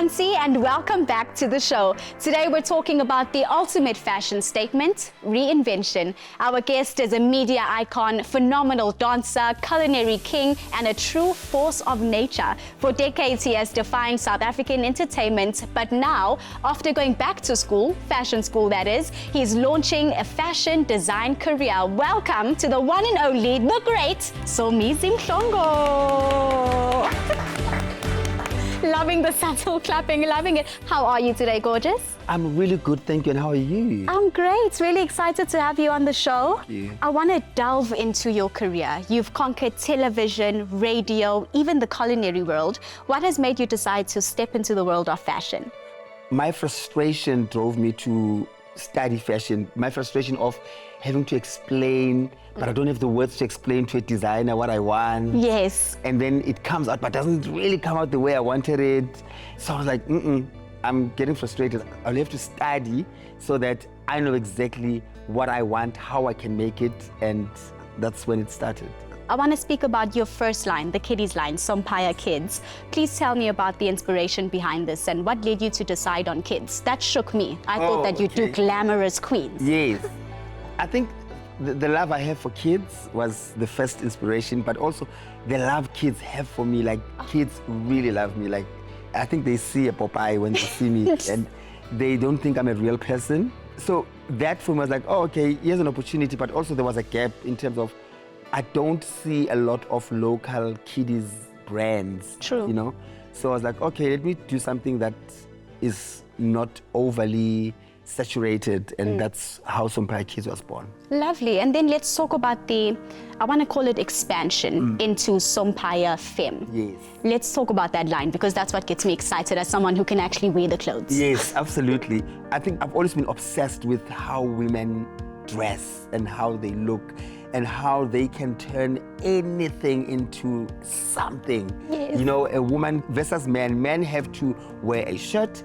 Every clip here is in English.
Nancy, and welcome back to the show. Today we're talking about the ultimate fashion statement, reinvention. Our guest is a media icon, phenomenal dancer, culinary king, and a true force of nature. For decades he has defined South African entertainment, but now, after going back to school, fashion school that is, he's launching a fashion design career. Welcome to the one and only, the great Somizi Mhlongo. Loving the subtle clapping, loving it. How are you today, gorgeous? I'm really good, thank you. And how are you? I'm great. Really excited to have you on the show. Thank you. I want to delve into your career. You've conquered television, radio, even the culinary world. What has made you decide to step into the world of fashion? My frustration drove me to study fashion. My frustration of having to explain, but I don't have the words to explain to a designer what I want. Yes. And then it comes out, but doesn't really come out the way I wanted it. So I was like, I'm getting frustrated. I'll have to study so that I know exactly what I want, how I can make it, and that's when it started. I want to speak about your first line, the kiddies line, Sompaya Kids. Please tell me about the inspiration behind this and what led you to decide on kids. That shook me. I thought that you'd do glamorous queens. Yes. I think the love I have for kids was the first inspiration, but also the love kids have for me. Like, kids really love me. Like, I think they see a Popeye when they see me and they don't think I'm a real person. So that for me was like, oh, okay, here's an opportunity, but also there was a gap in terms of I don't see a lot of local kiddies brands. True. You know? So I was like, okay, let me do something that is not overly saturated, and that's how Sompaya Kids was born. Lovely. And then let's talk about I want to call it expansion into Sompaya Femme. Yes. Let's talk about that line because that's what gets me excited as someone who can actually wear the clothes. Yes, absolutely. I think I've always been obsessed with how women dress and how they look and how they can turn anything into something. Yes. You know, a woman versus men. Men have to wear a shirt,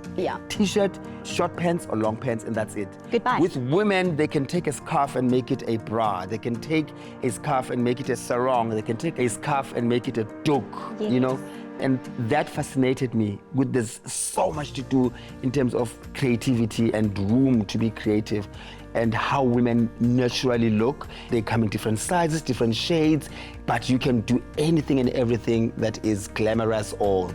t-shirt, short pants or long pants, and that's it. Goodbye. With women, they can take a scarf and make it a bra. They can take a scarf and make it a sarong. They can take a scarf and make it a doek, you know? And that fascinated me. There's so much to do in terms of creativity and room to be creative, and how women naturally look. They come in different sizes, different shades, but you can do anything and everything that is glamorous or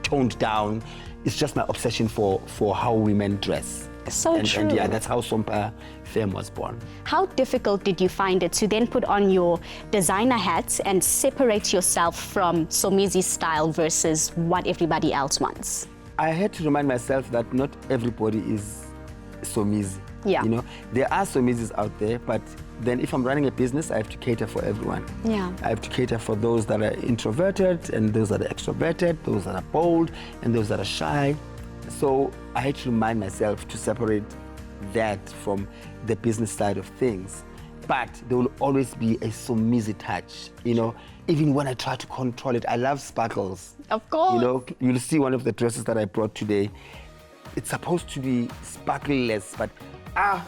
toned down. It's just my obsession for how women dress. So true. And yeah, that's how Sompaya Femme was born. How difficult did you find it to then put on your designer hat and separate yourself from Somizi's style versus what everybody else wants? I had to remind myself that not everybody is Somizi. Yeah. You know, there are Somizis out there, but then if I'm running a business, I have to cater for everyone. Yeah. I have to cater for those that are introverted and those that are extroverted, those that are bold and those that are shy. So I had to remind myself to separate that from the business side of things. But there will always be a Somizi touch, you know. Even when I try to control it, I love sparkles. Of course. You know, you'll see one of the dresses that I brought today. It's supposed to be sparkleless, but I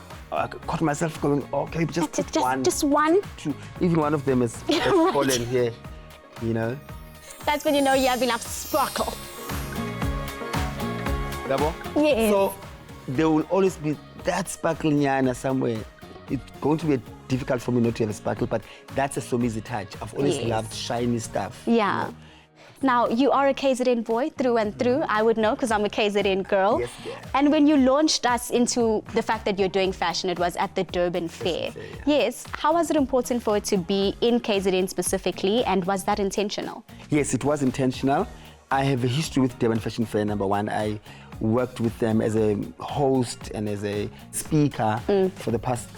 caught myself going, okay, just one. Just one? Two. Even one of them has fallen here, you know. That's when you know you have enough sparkle. Double? Yes. So there will always be that sparkle nyana somewhere. It's going to be difficult for me not to have a sparkle, but that's a Somizi touch. I've always loved shiny stuff. Yeah. You know? Now, you are a KZN boy through and through. I would know because I'm a KZN girl. Yes, yeah. And when you launched us into the fact that you're doing fashion, it was at the Durban Fair. Yes. How was it important for it to be in KZN specifically, and was that intentional? Yes, it was intentional. I have a history with Durban Fashion Fair, number one. I worked with them as a host and as a speaker for the past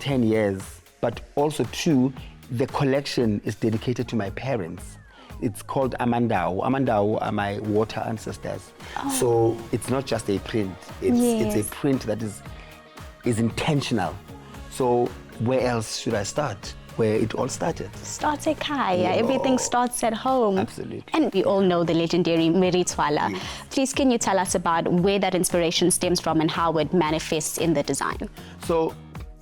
10 years. But also, two, the collection is dedicated to my parents. It's called Amandau. Amandau are my water ancestors. So it's not just a print. It's a print that is intentional. So where else should I start? Where it all started. Starts at Kaya. Everything starts at home. Absolutely. And we all know the legendary Meritwala. Yes. Please, can you tell us about where that inspiration stems from and how it manifests in the design? So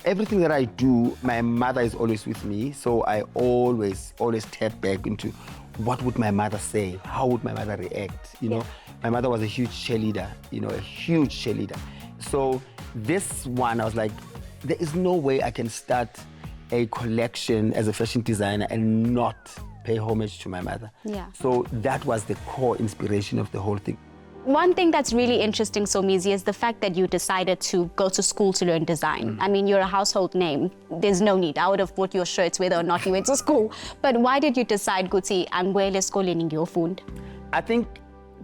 everything that I do, my mother is always with me. So I always tap back into what would my mother say? How would my mother react? You know, My mother was a huge cheerleader, a huge cheerleader. So this one, I was like, there is no way I can start a collection as a fashion designer and not pay homage to my mother. Yeah. So that was the core inspiration of the whole thing. One thing that's really interesting, Somizi, is the fact that you decided to go to school to learn design. I mean, you're a household name. There's no need. I would have bought your shirts whether or not you went to school. But why did you decide, Guti, and where let's go learning your food? I think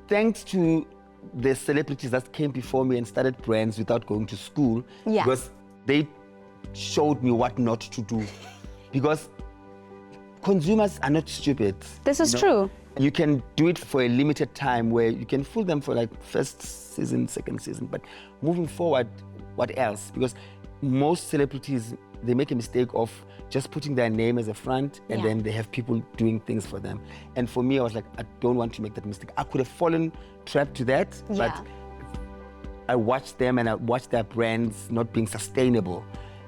thanks to the celebrities that came before me and started brands without going to school, Yeah. because they showed me what not to do. Because consumers are not stupid. This is true. You can do it for a limited time where you can fool them for like first season, second season, but moving forward, what else? Because most celebrities, they make a mistake of just putting their name as a front and then they have people doing things for them. And for me, I was like, I don't want to make that mistake. I could have fallen trapped to that, but I watched them and I watched their brands not being sustainable.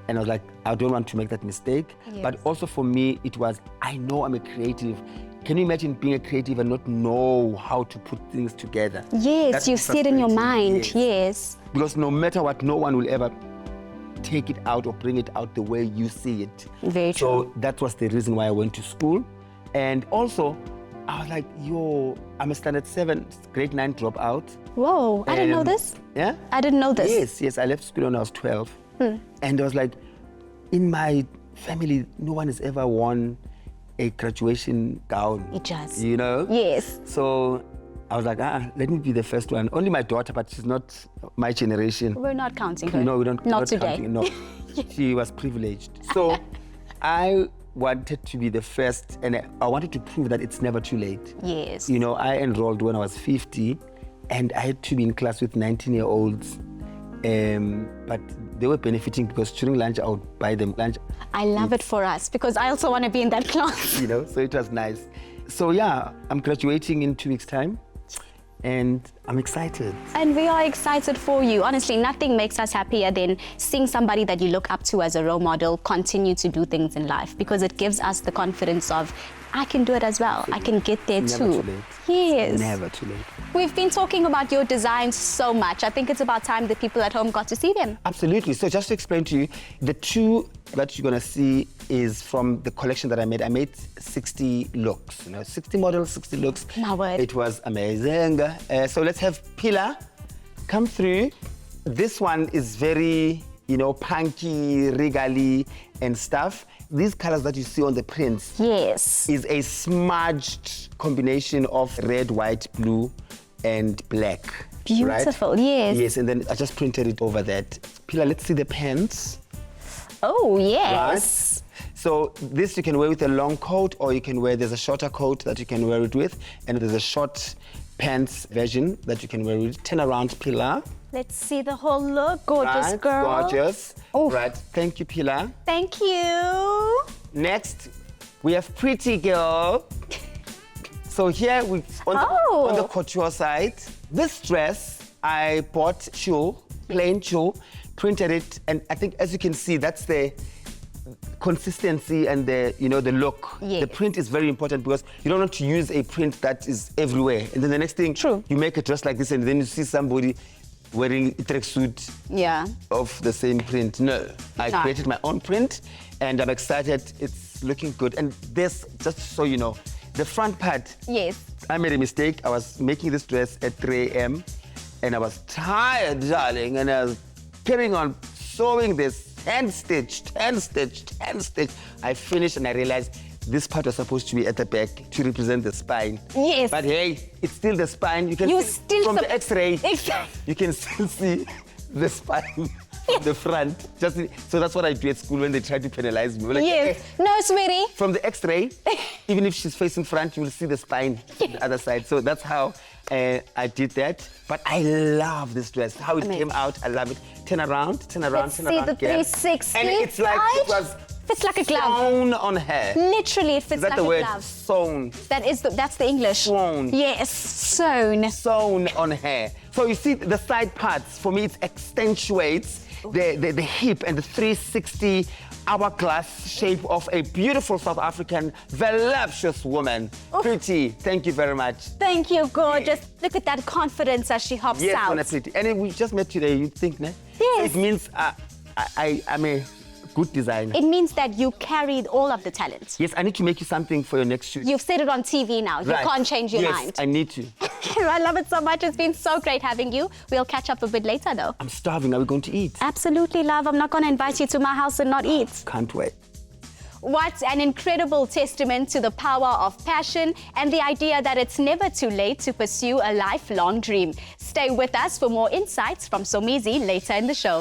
And I was like, I don't want to make that mistake. Yes. But also for me, it was, I know I'm a creative. Can you imagine being a creative and not know how to put things together? Yes, That's you see it in your frustrating. mind, yes. Because no matter what, no one will ever take it out or bring it out the way you see it. Very true. So that was the reason why I went to school. And also, I was like, I'm a standard 7, grade 9 dropout. Whoa, I didn't know this. Yeah? I didn't know this. Yes, I left school when I was 12. And I was like, in my family, no one has ever worn a graduation gown. It does. Yes. Yes. So I was like, let me be the first one. Only my daughter, but she's not my generation. We're not counting her. No, we don't. Not today. Counting, no. She was privileged. So I wanted to be the first, and I wanted to prove that it's never too late. Yes. I enrolled when I was 50, and I had to be in class with 19-year-olds. But they were benefiting because during lunch I would buy them lunch. I love it for us because I also want to be in that class. So it was nice. So yeah, I'm graduating in 2 weeks' time, and I'm excited. And we are excited for you. Honestly, nothing makes us happier than seeing somebody that you look up to as a role model continue to do things in life, because it gives us the confidence of, I can do it as well. I can get there Never too. too late. Yes. Never too late. We've been talking about your designs so much. I think it's about time the people at home got to see them. Absolutely. So just to explain to you, the two that you're going to see is from the collection that I made. I made 60 looks, 60 models, 60 looks. My word. It was amazing. So let's have Pilar come through. This one is very, punky, regally and stuff. These colors that you see on the prints Yes. is a smudged combination of red, white, blue and black. Beautiful, right? yes. Yes, and then I just printed it over that. Pilar, let's see the pants. Oh, yes. Right? So this you can wear with a long coat, or you can wear, there's a shorter coat that you can wear it with, and there's a short pants version that you can wear with. Turn around, Pilar. Let's see the whole look. Gorgeous Right, girl. gorgeous. Oof. Right, thank you, Pilar. Thank you. Next, we have Pretty Girl. So here on the couture side, this dress I bought plain tulle, printed it, and I think as you can see, that's the consistency and the the look. Yes. The print is very important because you don't want to use a print that is everywhere, and then the next thing, you make a dress like this, and then you see somebody wearing a tracksuit of the same print. No, I created my own print, and I'm excited. It's looking good. And this, just so you know, the front part. Yes. I made a mistake. I was making this dress at 3 a.m. and I was tired, darling, and I was carrying on sewing this hand stitch. I finished and I realized this part was supposed to be at the back to represent the spine. Yes. But hey, it's still the spine. You can see from the X-ray. Exactly. You can still see the spine from the front. So that's what I do at school when they try to penalize me. Like, Yes. hey, No, sweetie. from the X-ray, even if she's facing front, you will see the spine on the other side. So that's how I did that. But I love this dress. How it came out, I love it. Turn around, turn around, Let's turn see around. the girl. 360. And it's like it was fits like a glove. sewn on her. Literally, it fits Is that like the a word? glove. Sewn. That's the English. Sewn. Yes, sewn. Sewn on her. So you see the side parts, for me it accentuates the hip and the 360 hourglass shape of a beautiful South African, voluptuous woman. Pretty, thank you very much. Thank you, gorgeous. Look at that confidence as she hops Yes, out. honestly. And we just met today, you think, ne? Yes. It means I'm a good designer. It means that you carried all of the talent. Yes, I need to make you something for your next shoot. You've said it on TV now. You Right. can't change your yes, mind. I need to. I love it so much. It's been so great having you. We'll catch up a bit later, though. I'm starving. Are we going to eat? Absolutely, love. I'm not going to invite you to my house and not eat. Can't wait. What an incredible testament to the power of passion and the idea that it's never too late to pursue a lifelong dream. Stay with us for more insights from Somizi later in the show.